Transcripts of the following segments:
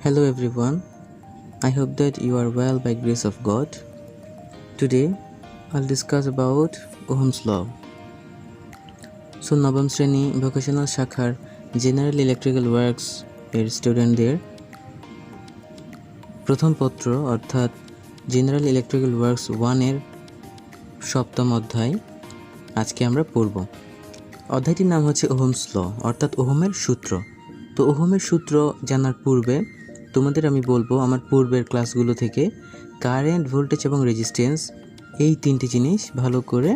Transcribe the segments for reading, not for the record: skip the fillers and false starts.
Hello everyone, I hope that you are well by grace of God. Today I'll discuss about Ohm's law. So নবম শ্রেণী vocational শাখার general electrical works এর স্টুডেন্টদের প্রথম পত্র অর্থাৎ জেনারেল ইলেকট্রিক্যাল ওয়ার্কস 1 এর সপ্তম অধ্যায় আজকে আমরা পড়ব। অধ্যায়টির নাম হচ্ছে ওহমস ল অর্থাৎ ওহমের সূত্র। তো ওহমের সূত্র জানার পূর্বে তোমাদের আমি বলবো আমার পূর্বের ক্লাসগুলো থেকে কারেন্ট, ভোল্টেজ এবং রেজিস্ট্যান্স এই তিনটি জিনিস ভালো করে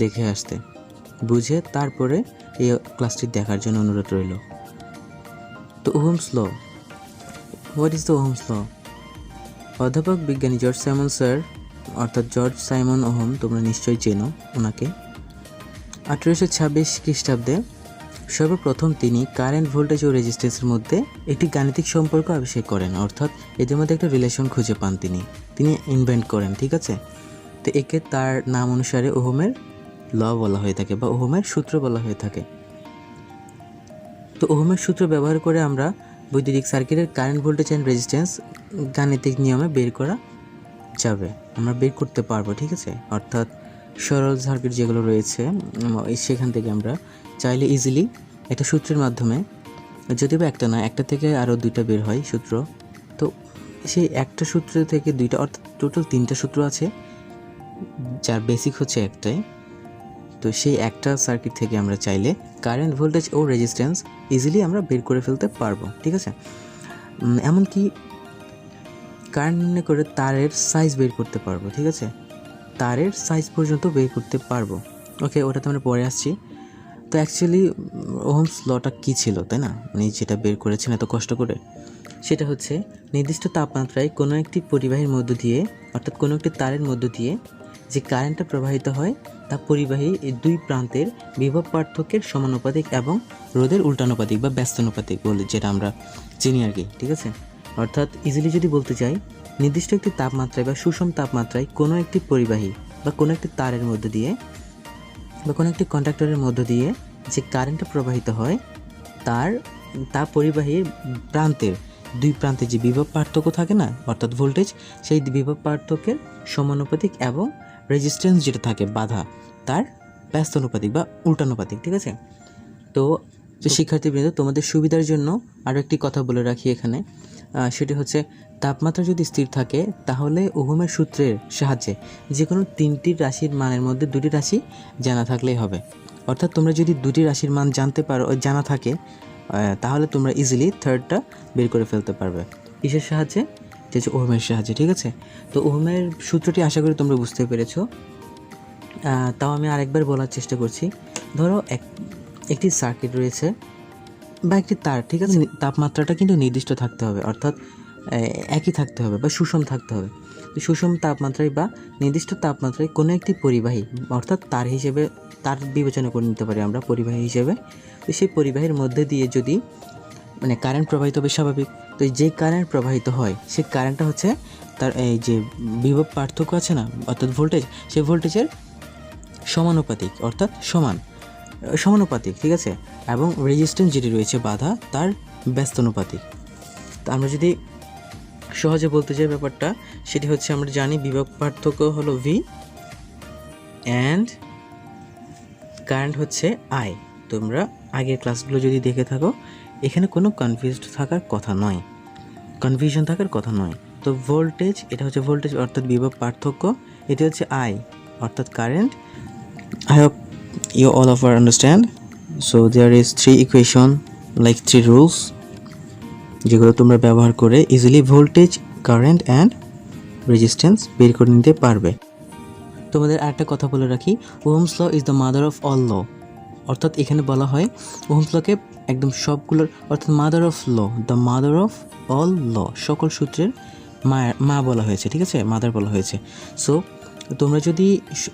দেখে আসতে, বুঝে তারপরে এই ক্লাসটি দেখার জন্য অনুরোধ রইল। তো Ohm's law, what is the Ohm's law? অধ্যাপক বিজ্ঞানী জর্জ সাইমন স্যার অর্থাৎ জর্জ সাইমন ওহম, তোমরা নিশ্চয়ই চেনো ওনাকে। 1826 খ্রিস্টাব্দে সর্বপ্রথম তিনি কারেন্ট, ভোল্টেজ ও রেজিস্ট্যান্সের মধ্যে একটি গাণিতিক সম্পর্ক আবিষ্কার করেন, অর্থাৎ এদের মধ্যে একটা রিলেশন খুঁজে পান তিনি ইনভেন্ট করেন, ঠিক আছে। তো একে তার নাম অনুসারে ওহমের ল বলা হয়ে থাকে বা ওহমের সূত্র বলা হয়ে থাকে। তো ওহমের সূত্র ব্যবহার করে আমরা বৈদ্যুতিক সার্কিটের কারেন্ট, ভোল্টেজ অ্যান্ড রেজিস্ট্যান্স গাণিতিক নিয়মে বের করা যাবে, আমরা বের করতে পারবো, ঠিক আছে। অর্থাৎ সরল সার্কিট যেগুলো রয়েছে সেখান থেকে আমরা চাইলে ইজিলি একটা সূত্রের মাধ্যমে, যদিও একটা না, একটা থেকে আরও দুইটা বের হয় সূত্র, তো সেই একটা সূত্র থেকে দুইটা অর্থাৎ টোটাল তিনটা সূত্র আছে যার বেসিক হচ্ছে একটাই। তো সেই একটা সার্কিট থেকে আমরা চাইলে কারেন্ট, ভোল্টেজ ও রেজিস্ট্যান্স ইজিলি আমরা বের করে ফেলতে পারবো, ঠিক আছে। এমনকি কারেন্ট নির্ণয় করে তারের সাইজ বের করতে পারবো, ঠিক আছে, তারের সাইজ পর্যন্ত বের করতে পারবো। ওকে, ওটাতে আমরা পরে আসছি। তো অ্যাকচুয়ালি ওহমস লটা কী ছিল, তাই না, উনি যেটা বের করেছেন এত কষ্ট করে, সেটা হচ্ছে নির্দিষ্ট তাপমাত্রায় কোনো একটি পরিবাহীর মধ্য দিয়ে অর্থাৎ কোনো একটি তারের মধ্য দিয়ে যে কারেন্টটা প্রবাহিত হয় তা পরিবাহী এই দুই প্রান্তের বিভব পার্থক্যের সমানুপাতিক এবং রোধের উল্টানুপাতিক বা ব্যস্তানুপাতিক বলে যেটা আমরা চিনি আর কি, ঠিক আছে। অর্থাৎ ইজিলি যদি বলতে চাই, নির্দিষ্ট একটি তাপমাত্রায় বা সুষম তাপমাত্রায় কোনো একটি পরিবাহী বা কোনো একটি তারের মধ্য দিয়ে বা কোনো একটি কন্ডাক্টরের মধ্য দিয়ে যে কারেন্টটা প্রবাহিত হয় তা পরিবাহীর প্রান্তের দুই প্রান্তে যে বিভব পার্থক্য থাকে না, অর্থাৎ ভোল্টেজ, সেই বিভব পার্থক্যের সমানুপাতিক এবং রেজিস্ট্যান্স যেটা থাকে বাধা, তার ব্যস্তানুপাতিক বা উল্টানুপাতিক, ঠিক আছে। তো শিক্ষার্থীবৃন্দ, তোমাদের সুবিধার জন্য আরও একটি কথা বলে রাখি এখানে, সেটি হচ্ছে তাপমাত্রা যদি স্থির থাকে তাহলে ওহমের সূত্রের সাহায্যে যে কোনো তিনটি রাশির মানের মধ্যে দুটি রাশি জানা থাকলেই হবে। অর্থাৎ তোমরা যদি দুটি রাশির মান জানা থাকে তাহলে তোমরা ইজিলি থার্ডটা বের করে ফেলতে পারবে। কিসের সাহায্যে? এটা হচ্ছে ওহমের সাহায্যে, ঠিক আছে। তো ওহমের সূত্রটি আশা করি তোমরা বুঝতে পেরেছো। তাও আমি আরেকবার বলার চেষ্টা করছি। ধরো একটি সার্কিট রয়েছে বা একটি তার, ঠিক আছে, তাপমাত্রাটা কিন্তু নির্দিষ্ট থাকতে হবে, অর্থাৎ একই থাকতে হবে বা সুষম থাকতে হবে। তো সুষম তাপমাত্রায় বা নির্দিষ্ট তাপমাত্রায় কোনো একটি পরিবাহী অর্থাৎ তার বিবেচনা করে নিতে পারি আমরা পরিবাহী হিসেবে। তো সেই পরিবাহীর মধ্যে দিয়ে যদি কারেন্ট প্রবাহিত হবে স্বাভাবিক, তো যে কারেন্ট প্রবাহিত হয় সেই কারেন্টটা হচ্ছে তার এই যে বিভব পার্থক্য আছে না, অর্থাৎ ভোল্টেজ, সেই ভোল্টেজের সমানুপাতিক, অর্থাৎ সমানুপাতিক, ঠিক আছে। এবং রেজিস্ট্যান্স যেটি রয়েছে বাধা, তার ব্যস্তানুপাতিক। তো আমরা যদি সহজে বলতে চাই ব্যাপারটা, সেটি হচ্ছে আমরা জানি বিভব পার্থক্য হলো ভি অ্যান্ড কারেন্ট হচ্ছে আই। তোমরা আগের ক্লাসগুলো যদি দেখে থাকো, এখানে কোনো কনফিউশন থাকার কথা নয়। তো ভোল্টেজ, এটা হচ্ছে ভোল্টেজ অর্থাৎ বিভব পার্থক্য, এটা হচ্ছে আই অর্থাৎ current. I hope you all of us understand. So there is 3 equation like 3 rules যেগুলো তোমরা ব্যবহার করে easily voltage, current and resistance বের করে নিতে পারবে। তোমাদের আরেকটা কথা বলে রাখি, Ohm's law is the mother of all law, অর্থাৎ এখানে বলা হয় ওহমস লকে একদম সবগুলোর, অর্থাৎ mother of law, the mother of all law, সকল সূত্রের মা বলা হয়েছে, ঠিক আছে, মাদার বলা হয়েছে। সো তোমরা যদি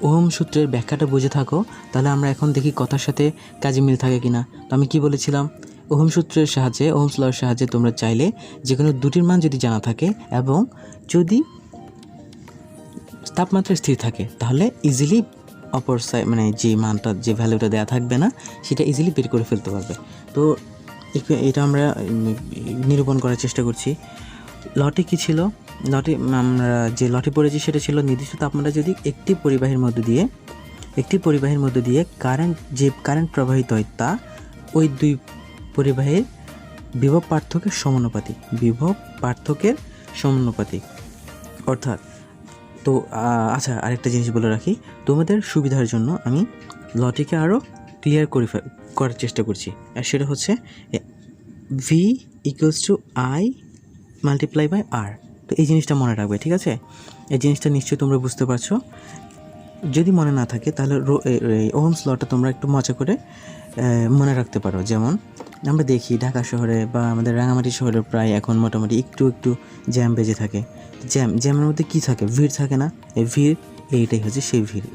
ওহম সূত্রের ব্যাখ্যাটা বুঝে থাকো তাহলে আমরা এখন দেখি কথার সাথে কাজে মিল থাকে কিনা। তো আমি কি বলেছিলাম, ওহম সূত্রের সাহায্যে, ওহমস লর সাহায্যে তোমরা চাইলে যে কোনো দুটির মান যদি জানা থাকে এবং যদি তাপমাত্রা স্থির থাকে তাহলে ইজিলি অপর সাইড যে মানটা, যে ভ্যালুটা দেওয়া থাকবে না, সেটা ইজিলি বের করে ফেলতে পারবে। তো এটা আমরা নিরূপণ করার চেষ্টা করছি। লটে কী ছিল, লটে আমরা যে লটে পড়েছি সেটা ছিল নির্দিষ্ট তাপমাত্রা যদি একটি পরিবাহীর মধ্য দিয়ে কারেন্ট প্রবাহিত হয় তা ওই দুই পরিবাহীর বিভব পার্থক্যের সমানুপাতিক। অর্থাৎ তো আচ্ছা, আরেকটা জিনিস বলে রাখি তোমাদের সুবিধার জন্য, আমি লটিকে আরও ক্লিয়ার করার চেষ্টা করছি। আর সেটা হচ্ছে V = I × R। তো এই জিনিসটা মনে রাখবে, ঠিক আছে? এই জিনিসটা নিশ্চয়ই তোমরা বুঝতে পারছো। যদি মনে না থাকে তাহলে ওহমস লটা তোমরা একটু মজা করে মনে রাখতে পারো। যেমন আমরা দেখি ঢাকা শহরে বা আমাদের রাঙামাটি শহরে প্রায় এখন মোটামুটি একটু জ্যাম বেজে থাকে। জ্যামের মধ্যে কী থাকে? ভিড় থাকে না? এই ভিড়, এইটাই হচ্ছে সেই ভিড়।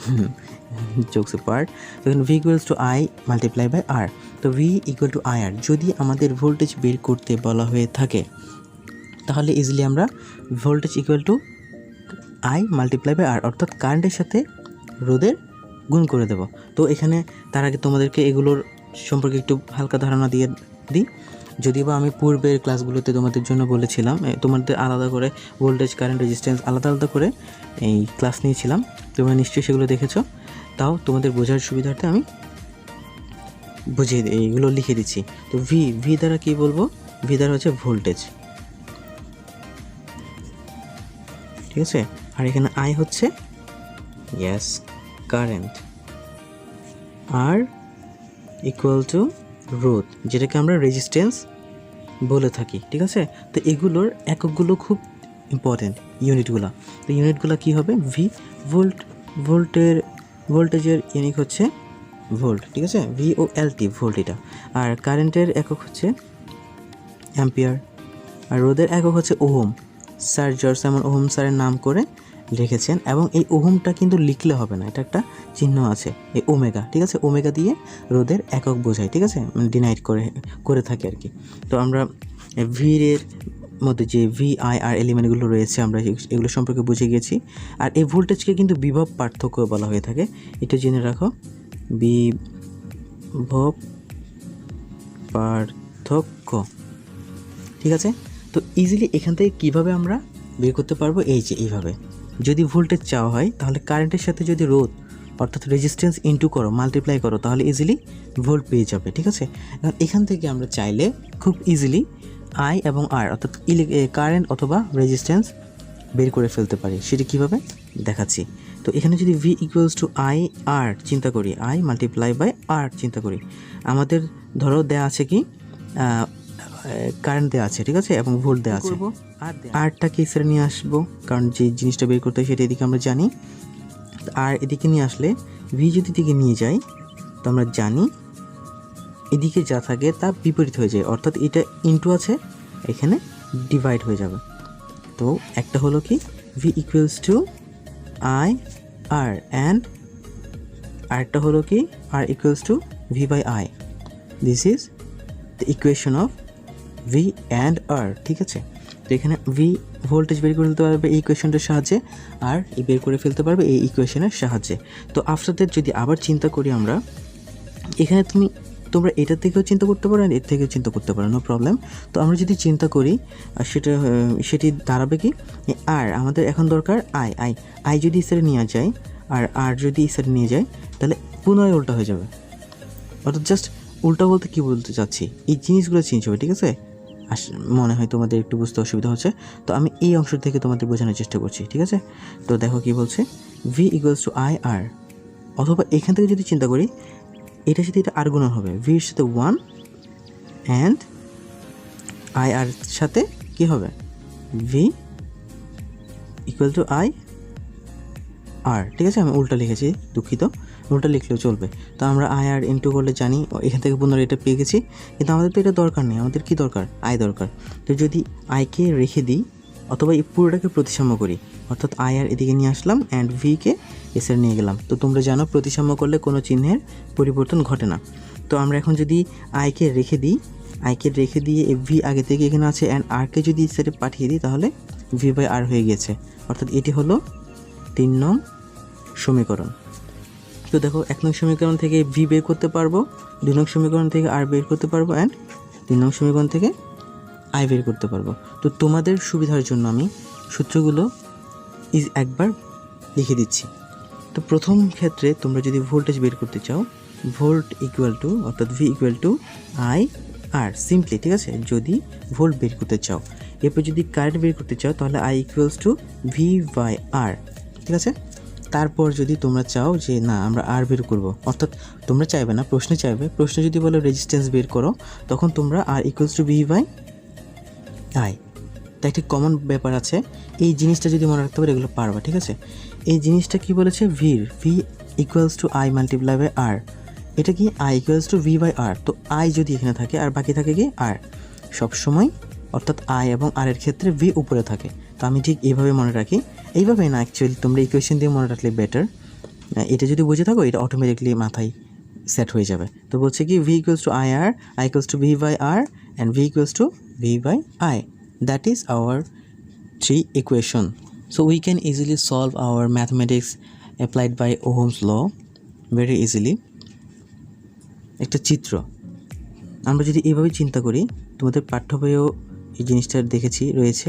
Jokes part. এখন V = I × R। তো V = IR যদি আমাদের ভোল্টেজ বের করতে বলা হয়ে থাকে তাহলে ইজিলি আমরা ভোল্টেজ = I × R অর্থাৎ কারেন্টের সাথে রোধের গুণ করে দেব। তো এখানে তার আগে তোমাদেরকে এগুলোর সম্পর্কে একটু হালকা ধারণা দিয়ে দিই। যদিও বা আমি পূর্বের ক্লাসগুলোতে তোমাদের জন্য বলেছিলাম তোমাদের আলাদা করে ভোল্টেজ, কারেন্ট, রেজিস্ট্যান্স আলাদা করে এই ক্লাস নিয়েছিলাম, তোমরা নিশ্চয়ই সেগুলো দেখেছো। তাও তোমাদের বোঝার সুবিধার্থে আমি বুঝিয়ে এইগুলো লিখে দিচ্ছি। তো ভি দ্বারা কী বলবো? ভি দ্বারা হচ্ছে ভোল্টেজ, ঠিক আছে? আর এখানে আই হচ্ছে কারেন্ট, আর = রোধ, যেটাকে আমরা রেজিস্ট্যান্স বলে থাকি, ঠিক আছে? তো এগুলোর এককগুলো খুব ইম্পর্টেন্ট, ইউনিটগুলো কী হবে? ভি ভোল্টেজের ইউনিট হচ্ছে ভোল্ট, ঠিক আছে? VOLT ভোল্ট এটা। আর কারেন্টের একক হচ্ছে অ্যাম্পিয়ার, আর রোধের একক হচ্ছে ohm. Sir George Simon ohm স্যারের নাম করে লিখেছেন, এবং এই ওহমটা কিন্তু লিখলে হবে না, এটা একটা চিহ্ন আছে, এই ওমেগা, ঠিক আছে? ওমেগা দিয়ে রোধের একক বোঝায়, ঠিক আছে? ডিনাইট করে থাকে আর কি। তো আমরা ভিড়ের মধ্যে যে VIR এলিমেন্টগুলো রয়েছে আমরা এগুলো সম্পর্কে বুঝে গেছি। আর এই ভোল্টেজকে কিন্তু বিভব পার্থক্য বলা হয়ে থাকে, এটা জেনে রাখো, বিভব পার্থক্য, ঠিক আছে? তো ইজিলি এখান থেকে কীভাবে আমরা বের করতে পারবো? এই যে এইভাবে, যদি ভোল্টেজ চাওয়া হয় তাহলে কারেন্টের সাথে যদি রোধ অর্থাৎ রেজিস্ট্যান্স ইনটু করো, মাল্টিপ্লাই করো, তাহলে ইজিলি ভোল্ট পেয়ে যাবে, ঠিক আছে? এখন এখান থেকে আমরা চাইলে খুব ইজিলি I এবং R অর্থাৎ কারেন্ট অথবা রেজিস্ট্যান্স বের করে ফেলতে পারি। সেটা কীভাবে দেখাচ্ছি। তো এখানে যদি V = IR চিন্তা করি, I × R চিন্তা করি, আমাদের ধরো দেওয়া আছে কি কারেন্ট দেওয়া আছে, ঠিক আছে? এবং ভোল্ট দেওয়া আছে। আরটাকে এসে নিয়ে আসবো, কারণ যে জিনিসটা বের করতে হয় সেটা এদিকে আমরা জানি। আর এদিকে নিয়ে আসলে V যদি দিকে নিয়ে যাই তো আমরা জানি এদিকে যা থাকে তা বিপরীত হয়ে যায়, অর্থাৎ এটা ইনটু আছে, এখানে ডিভাইড হয়ে যাবে। তো একটা হলো কি V = IR, অ্যান্ড আরেকটা হলো কি R = V/I। This is the equation of V and R, ঠিক আছে? তো এখানে V ভোল্টেজ বের করে ফেলতে পারবে এই ইকুয়েশনটার সাহায্যে, আর বের করে ফেলতে পারবে এই ইকুয়েশনের সাহায্যে। তো আফটার দ্যাট যদি আবার চিন্তা করি আমরা, এখানে তোমরা এটার থেকেও চিন্তা করতে পারো আর এর থেকেও চিন্তা করতে পারো, নো প্রবলেম। তো আমরা যদি চিন্তা করি সেটি দাঁড়াবে কি, আর আমাদের এখন দরকার আই যদি ইসারে নিয়ে যায় আর আর যদি ইসারে নিয়ে যায় তাহলে পুনরায় উল্টা হয়ে যাবে। অর্থাৎ জাস্ট উল্টা বলতে কী বলতে চাচ্ছি, এই জিনিসগুলো চেঞ্জ হবে, ঠিক আছে? মনে হয় তোমাদের একটু বুঝতে অসুবিধা হচ্ছে, তো আমি এই অংশ থেকে তোমাদের বোঝানোর চেষ্টা করছি, ঠিক আছে? তো দেখো কি বলছে, V = IR, অথবা এখান থেকে যদি চিন্তা করি এটার সাথে এটা আর গুণন হবে, V এর সাথে 1 অ্যান্ড IR সাথে কি হবে, V = IR, ঠিক আছে? আমি উল্টা লিখেছি, দুঃখিত, উল্টা লিখলেও চলবে। তো আমরা IR ইনটু করলে জানি এখান থেকে পুনরায় এটা পেয়ে গেছি, কিন্তু আমাদের তো এটা দরকার নেই, আমাদের কি দরকার, I দরকার। তো যদি Iকে রেখে দিই অথবা এই পুরোটাকে প্রতিসাম্য করি, অর্থাৎ IR এদিকে নিয়ে আসলাম অ্যান্ড Vকে এসে নিয়ে গেলাম। তো তোমরা জানো প্রতিসাম্য করলে কোনো চিহ্নের পরিবর্তন ঘটে না। তো আমরা এখন যদি Iকে রেখে দিয়ে V আগে থেকে এখানে আছে অ্যান্ড Rকে যদি সেটে পাঠিয়ে দিই তাহলে V/R হয়ে গেছে, অর্থাৎ এটি হলো 3 নং সমীকরণ। তো দেখো 1 নং সমীকরণ থেকে V বের করতে পারবো, 2 নং সমীকরণ থেকে R বের করতে পারবো, অ্যান্ড 3 নং সমীকরণ থেকে আই বের করতে পারবো। তো তোমাদের সুবিধার জন্য আমি সূত্রগুলো একবার লিখে দিচ্ছি। তো প্রথম ক্ষেত্রে তোমরা যদি ভোল্টেজ বের করতে চাও, ভোল্ট ইকুয়াল টু অর্থাৎ V equal to I R simply, ঠিক আছে, যদি ভোল্ট বের করতে চাও। এরপর যদি কারেন্ট বের করতে চাও তাহলে I equals to V by R, ঠিক আছে। তারপর যদি তোমরা চাও যে না আমরা আর বের করব, অর্থাৎ তোমরা চাইবে না, প্রশ্নে চাইবে, প্রশ্নে যদি বলো রেজিস্ট্যান্স বের করো, তখন তোমরা R equals to V by I. তাই একটি কমন ব্যাপার আছে, এই জিনিসটা যদি মনে রাখতে পারো এগুলো পারবা, ঠিক আছে। এই জিনিসটা কি বলেছে, V equals to I multiply by R. এটা কি I equals to V by R. তো আই যদি এখানে থাকে আর বাকি থাকে কি আর, সবসময় অর্থাৎ আই এবং আর এর ক্ষেত্রে ভি উপরে থাকে। তো আমি ঠিক এইভাবে মনে রাখি, এইভাবে না অ্যাকচুয়ালি তোমরা ইকুয়েশন দিয়ে মনে রাখলে বেটার। এটা যদি বুঝে থাকো এটা অটোমেটিকলি মাথায় সেট হয়ে যাবে। তো বলছে কি V equals to I R, I equals to V by R and V equals to V by I. That is our 3 equation. So we can easily solve our mathematics applied by Ohm's law very easily. একটা চিত্র আমরা যদি এইভাবে চিন্তা করি, তোমাদের পাঠ্য বইয়েও এই জিনিসটা দেখেছি রয়েছে।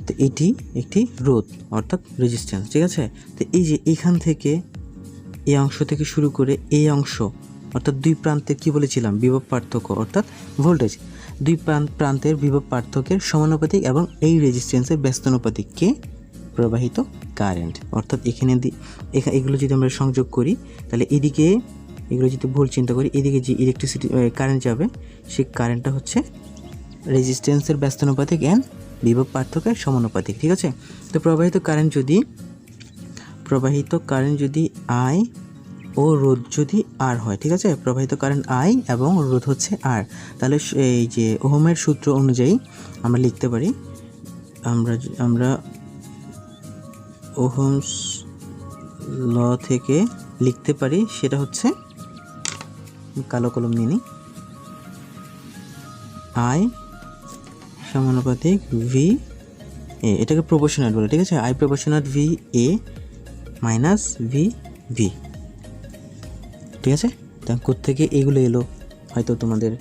তো এটি একটি রোধ অর্থাৎ রেজিস্ট্যান্স, ঠিক আছে। তো এই যে এখান থেকে এই অংশ থেকে শুরু করে এই অংশ অর্থাৎ দুই প্রান্তে কি বলেছিলাম, বিভব পার্থক্য অর্থাৎ ভোল্টেজ, দুই প্রান্তের বিভব পার্থক্যের সমানুপাতিক এবং এই রেজিস্ট্যান্সের ব্যস্তানুপাতিককে প্রবাহিত কারেন্ট। অর্থাৎ এগুলো যদি আমরা সংযোগ করি তাহলে এদিকে এগুলো যদি ভোল্ট চিন্তা করি, এদিকে যে ইলেকট্রিসিটি কারেন্ট যাবে সেই কারেন্টটা হচ্ছে রেজিস্ট্যান্সের ব্যস্তানুপাতিক অ্যান্ড বিভব পার্থক্যের সমানুপাতিক, ঠিক আছে। তো প্রবাহিত কারেন্ট যদি আই ও রোধ যদি আর হয়, ঠিক আছে, প্রবাহিত কারেন্ট আই এবং রোধ হচ্ছে আর, তাহলে এই যে ওহমের সূত্র অনুযায়ী আমরা লিখতে পারি, আমরা ওহমস ল থেকে লিখতে পারি, সেটা হচ্ছে কালো কলম নিয়ে নিই, আই সমানুপাতিক ভি এ, এটাকে প্রপোর্শনাল বলে, ঠিক আছে, I proportional V A minus V V, ঠিক আছে। তা কোত্থেকে এগুলো এলো হয়তো তোমাদের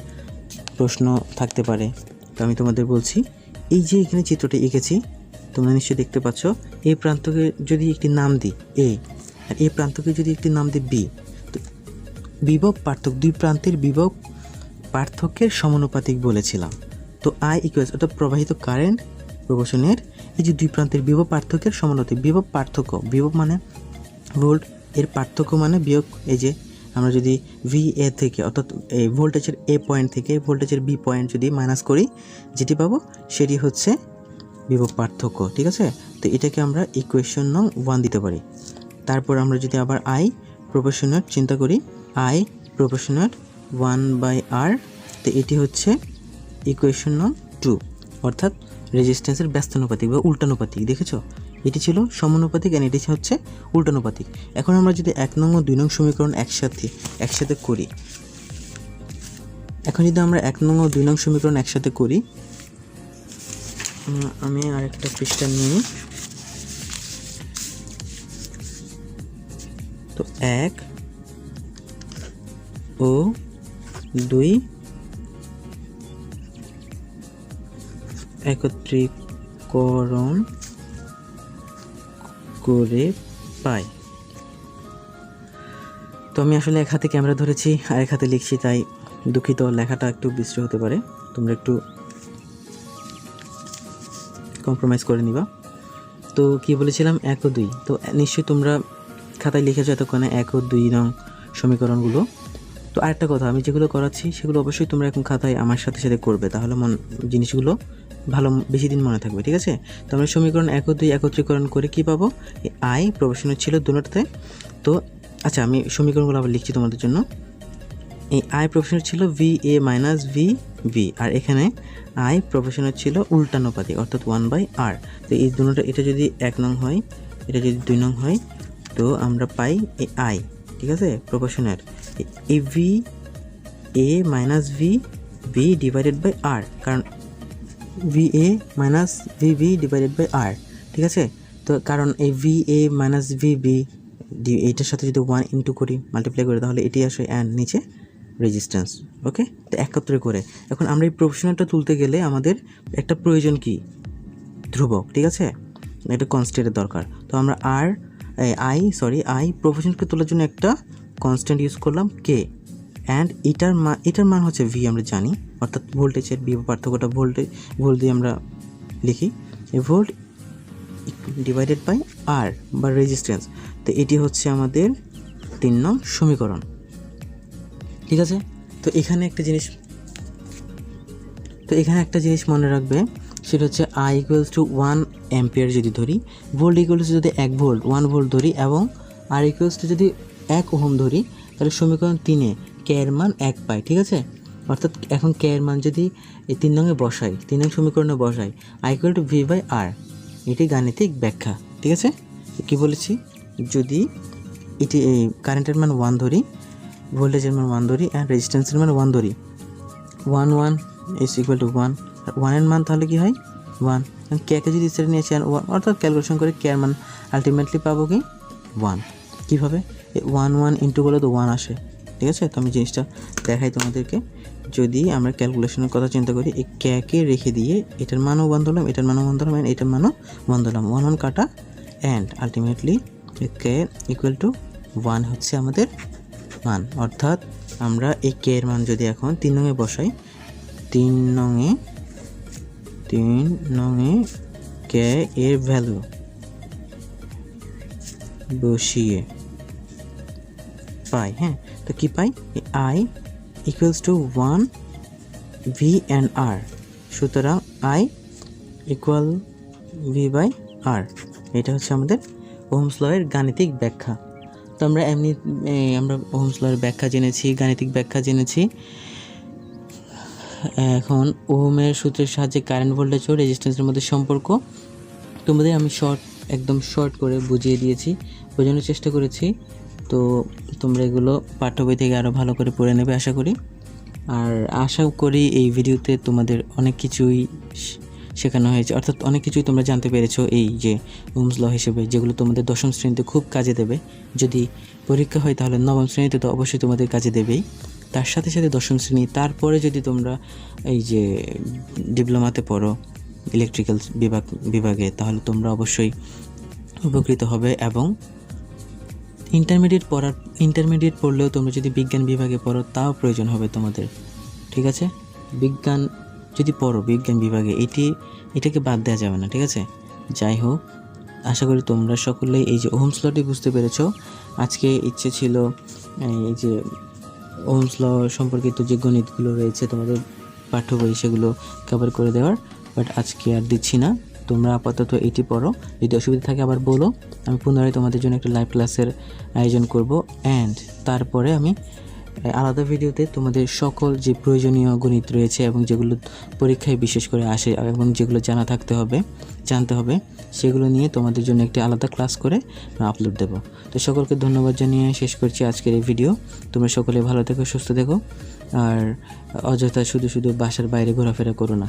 প্রশ্ন থাকতে পারে। তো আমি তোমাদের বলছি, এই যে এখানে চিত্রটি এঁকেছি তোমরা নিশ্চয়ই দেখতে পাচ্ছ, এই প্রান্তকে যদি একটি নাম দিই এ আর এই প্রান্তকে যদি একটি নাম দিই বি, তো বিভব পার্থক্য, দুই প্রান্তের বিভব পার্থক্যের সমানুপাতিক বলেছিলাম। তো আই ইকুয়ালস অর্থাৎ প্রবাহিত কারেন্ট প্রপোর্শনের এই যে দুই প্রান্তের বিভব পার্থক্যের সমানুপাতিক, বিভব পার্থক্য, বিভব মানে ভোল্ট, এর পার্থক্য মানে বিয়োগ, এই যে আমরা যদি ভি এ থেকে অর্থাৎ এই ভোল্টেজের এ পয়েন্ট থেকে ভোল্টেজের বি পয়েন্ট যদি মাইনাস করি যেটি পাবো সেটি হচ্ছে বিভব পার্থক্য, ঠিক আছে। তো এটাকে আমরা ইকুয়েশন নং 1 দিতে পারি। তারপর আমরা যদি আবার আই প্রপোর্শনেট চিন্তা করি, আই প্রপোর্শনেট 1/r, তো এটি হচ্ছে ইকুয়েশন নং 2 অর্থাৎ রেজিস্ট্যান্সের ব্যস্তানুপাতিক বা উল্টানুপাতিক। দেখেছো, এটি ছিল সমানুপাতিক আর এটি হচ্ছে উল্টানুপাতিক। এখন আমরা যদি 1 নং ও 2 নং সমীকরণ একসাথে করি, এখন যদি আমরা 1 নং ও 2 নং সমীকরণ একসাথে করি, আমি আরেকটা পৃষ্ঠা নিয়ে, তো 1 ও 2 একত্রীকরণ করে পাই। তো আমি আসলে এক হাতে ক্যামেরা ধরেছি আর এক হাতে লিখছি, তাই দুঃখিত, লেখাটা একটু বিশ্রী হতে পারে, তোমরা একটু কম্প্রোমাইজ করে নিবা। তো কি বলেছিলাম, 1 ও 2, তো নিশ্চয়ই তোমরা খাতায় লিখেছো এতক্ষণে 1 ও 2 নং সমীকরণগুলো। তো আরেকটা কথা, আমি যেগুলো করাচ্ছি সেগুলো অবশ্যই তোমরা এখন খাতায় আমার সাথে করবে, তাহলে জিনিসগুলো ভালো বেশি দিন মনে থাকবে, ঠিক আছে। তো আমরা সমীকরণ 1 ও 2 একত্রীকরণ করে কি পাবো, আই প্রপোর্শনাল ছিল দুটোতে। তো আচ্ছা, আমি সমীকরণগুলো আবার লিখছি তোমাদের জন্য। এই আই প্রপোর্শনাল ছিল V A minus V B, আর এখানে আই প্রপোর্শনাল ছিল উল্টানুপাতিক অর্থাৎ 1/r। তো এই দুটোটা, এটা যদি 1 নং হয়, এটা যদি 2 নং হয়, তো আমরা পাই এই আই, ঠিক আছে, প্রপোর্শনাল এই V A minus V B divided by R, কারণ V A minus V B divided by R, ঠিক আছে। তো কারণ এই V A minus V B এইটার সাথে যদি 1 ইন্টু করি, মাল্টিপ্লাই করি, তাহলে এটি আসে অ্যান্ড নিচে রেজিস্ট্যান্স। ওকে, তো একত্রে করে এখন আমরা এই প্রফেশনালটা তুলতে গেলে আমাদের একটা প্রয়োজন কি, ধ্রুবক, ঠিক আছে, একটা কনস্ট্যান্টের দরকার। তো আমরা আই প্রফেশনালকে তোলার জন্য একটা কনস্ট্যান্ট ইউজ করলাম কে, অ্যান্ড এটার মান হচ্ছে ভি, আমরা জানি, অর্থাৎ ভোল্টেজের বিভব পার্থক্যটা ভোল্ট দিয়ে আমরা লিখি, এই ভোল্ট ডিভাইডেড বাই আর বা রেজিস্ট্যান্স। তো এটি হচ্ছে আমাদের 3 নং সমীকরণ, ঠিক আছে। তো এখানে একটা জিনিস মনে রাখবে, সেটা হচ্ছে আই ইকুয়ালস টু 1 অ্যাম্পিয়ার যদি ধরি, ভোল্ট ইকুয়ালস টু যদি 1 ভোল্ট ধরি, এবং আর ইকুয়ালস টু যদি 1 ওহম ধরি, তাহলে সমীকরণ 3-এ কে এর মান 1 পাই, ঠিক আছে। অর্থাৎ এখন কে এর মান যদি এই 3 নংয়ে বসাই, 3 নং সমীকরণে বসাই, I equal to V by R, এটি গাণিতিক ব্যাখ্যা, ঠিক আছে। কী বলেছি, যদি এটি কারেন্টের মান 1 ধরি, ভোল্টেজের মান 1 ধরি, অ্যান্ড রেজিস্ট্যান্সের মান 1 ধরি, 1 ইজ ইকুয়াল টু 1, 1 মান তাহলে কি হয় 1, কে যদি সেটা নিয়েছি 1, অর্থাৎ ক্যালকুলেশন করে কে এর মান আলটিমেটলি পাবো কি 1। কীভাবে, 1 ইন্টু করলে তো 1 আসে, ঠিক আছে। তো আমি জিনিসটা দেখাই তোমাদেরকে। যদি আমরা ক্যালকুলেশনের কথা চিন্তা করি, এই কে রেখে দিয়ে এটার মানও 1 ধরলাম, এটার মানও 1 ধরলাম, এটার মানও 1 ধরলাম, 1 কাটা, and ultimately K equal to 1 হচ্ছে আমাদের মান। অর্থাৎ আমরা এই কে এর মান যদি এখন 3 নংয়ে বসাই, 3 নংয়ে কে এর ভ্যালু বসিয়ে পাই, হ্যাঁ, তো কি পাই, I equals to 1 V and R, সুতরাং I equal V by R, এটা হচ্ছে আমাদের ওহমস ল এর গাণিতিক ব্যাখ্যা। তো আমরা ওহমস ল এর ব্যাখ্যা জেনেছি, গাণিতিক ব্যাখ্যা জেনেছি। এখন ওহমের সূত্রের সাহায্যে কারেন্ট, ভোল্টেজ ও রেজিস্ট্যান্সের মধ্যে সম্পর্ক তোমাদের আমি একদম শর্ট করে বুঝিয়ে দিয়েছি, বোঝানোর চেষ্টা করেছি। তো তোমরা এগুলো পাঠ্য বই থেকে আরও ভালো করে পড়ে নেবে আশা করি। আর আশা করি এই ভিডিওতে তোমাদের অনেক কিছুই শেখানো হয়েছে, অর্থাৎ অনেক কিছুই তোমরা জানতে পেরেছো এই যে ওহমস ল হিসেবে, যেগুলো তোমাদের 10ম শ্রেণীতে খুব কাজে দেবে। যদি পরীক্ষা হয় তাহলে 9ম শ্রেণীতে তো অবশ্যই তোমাদের কাজে দেবেই, তার সাথে সাথে 10ম শ্রেণী, তারপরে যদি তোমরা এই যে ডিপ্লোমাতে পড়ো ইলেকট্রিক্যাল বিভাগে, তাহলে তোমরা অবশ্যই উপকৃত হবে। এবং ইন্টারমিডিয়েট পড়লেও তোমরা যদি বিজ্ঞান বিভাগে পড়ো, তাও প্রয়োজন হবে তোমাদের, ঠিক আছে। বিজ্ঞান যদি পড়ো বিজ্ঞান বিভাগে, এটাকে বাদ দেওয়া যাবে না, ঠিক আছে। যাই হোক, আশা করি তোমরা সকলেই এই যে ওহমস লটি বুঝতে পেরেছো। আজকে ইচ্ছে ছিল এই যে ওহমস ল সম্পর্কিত যে গণিতগুলো রয়েছে তোমাদের পাঠ্য বই, সেগুলো কভার করে দেওয়ার, বাট আজকে আর দিচ্ছি না। তোমরা আপাতত এটি পড়ো, যদি অসুবিধা থাকে আবার বলো, আমি পুনরায় তোমাদের জন্য একটা লাইভ ক্লাসের আয়োজন করব। অ্যান্ড তারপরে আমি আলাদা ভিডিওতে তোমাদের সকল যে প্রয়োজনীয় গণিত রয়েছে এবং যেগুলো পরীক্ষায় বিশেষ করে আসে এবং যেগুলো জানতে হবে, সেগুলো নিয়ে তোমাদের জন্য একটি আলাদা ক্লাস করে আপলোড দেব। তো সকলকে ধন্যবাদ জানিয়ে শেষ করছি আজকের এই ভিডিও। তোমরা সকলে ভালো থেকো, সুস্থ থেকো, আর অযথা শুধু বাসার বাইরে ঘোরাফেরা করো না।